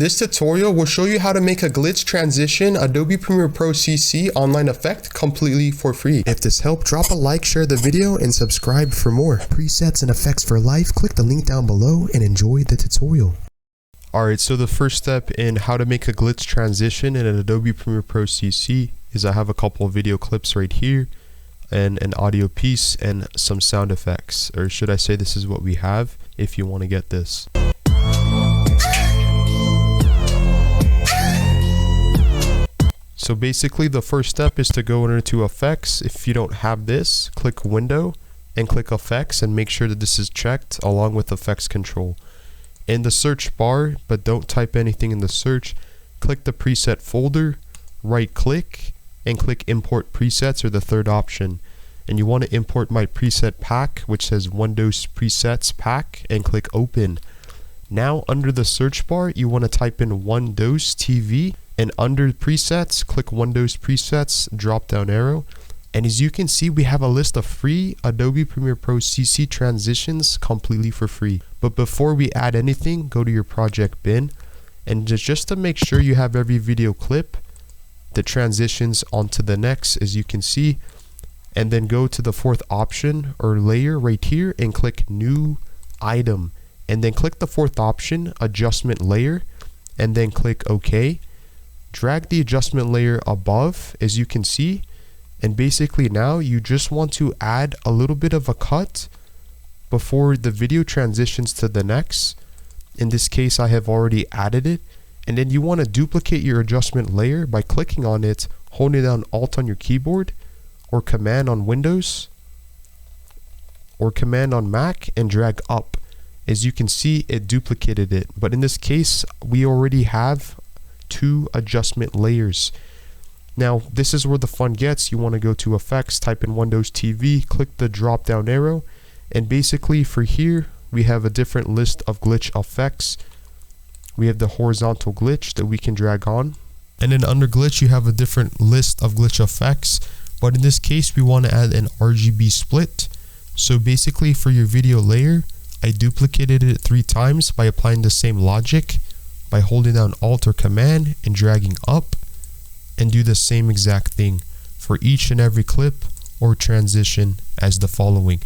This tutorial will show you how to make a glitch transition Adobe Premiere Pro CC online effect completely for free. If this helped, drop a like, share the video, and subscribe for more. Presets and effects for life, click the link down below and enjoy the tutorial. Alright, so the first step in how to make a glitch transition in an Adobe Premiere Pro CC is I have a couple of video clips right here and an audio piece and some sound effects, or should I say this is what we have if you want to get this. So basically the first step is to go into effects. If you don't have this, click window and click effects and make sure that this is checked along with effects control. In the search bar, but don't type anything in the search, click the preset folder, right click and click import presets, or the third option. And you want to import my preset pack, which says Windows presets pack, and click open. Now under the search bar you want to type in Windows TV, and under presets click Windows presets drop down arrow, and as you can see we have a list of free Adobe Premiere Pro CC transitions completely for free. But before we add anything, go to your project bin and just to make sure you have every video clip, the transitions onto the next, as you can see, and then go to the fourth option or layer right here and click new item, and then click the fourth option, adjustment layer, and then click OK. Drag the adjustment layer above, as you can see, and basically now you just want to add a little bit of a cut before the video transitions to the next. In this case I have already added it, and then you want to duplicate your adjustment layer by clicking on it, holding down Alt on your keyboard or Command on Windows or Command on Mac, and drag up. As you can see, it duplicated it, but in this case we already have two adjustment layers. Now this is where the fun gets. You want to go to effects, type in Windows TV, click the drop down arrow, and basically for here we have a different list of glitch effects. We have the horizontal glitch that we can drag on, and then under glitch you have a different list of glitch effects, but in this case we want to add an RGB split. So basically for your video layer I duplicated it 3 times by applying the same logic by holding down Alt or Command and dragging up, and do the same exact thing for each and every clip or transition as the following.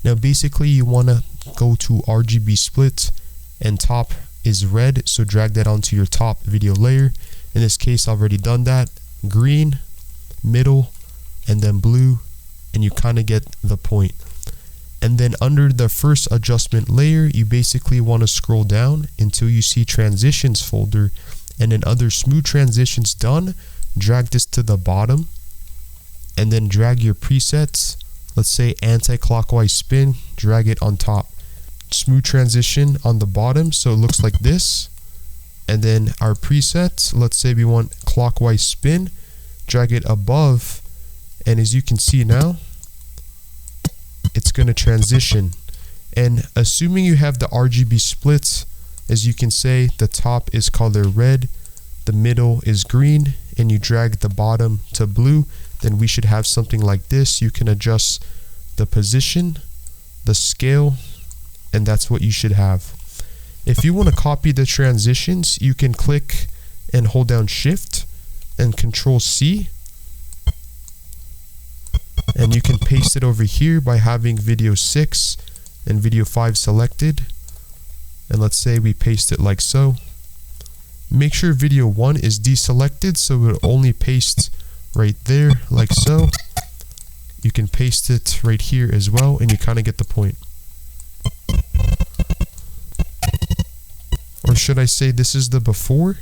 Now basically you want to go to RGB split, and top is red, so drag that onto your top video layer. In this case I've already done that. Green, middle, and then blue, and you kind of get the point. And then under the first adjustment layer you basically want to scroll down until you see transitions folder, and then other smooth transitions done, drag this to the bottom, and then drag your presets, let's say anti-clockwise spin, drag it on top. Smooth transition on the bottom so it looks like this, and then our presets, let's say we want clockwise spin, drag it above, and as you can see now it's going to transition. And assuming you have the RGB splits, as you can say, the top is color red, the middle is green, and you drag the bottom to blue, then we should have something like this. You can adjust the position, the scale, and that's what you should have. If you want to copy the transitions, you can click and hold down Shift and Control C, and you can paste it over here by having video 6 and video 5 selected, and let's say we paste it like so. Make sure video 1 is deselected so it will only paste right there like so. You can paste it right here as well, and you kind of get the point. Or should I say this is the before?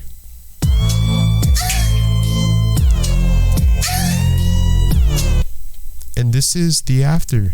And this is the after.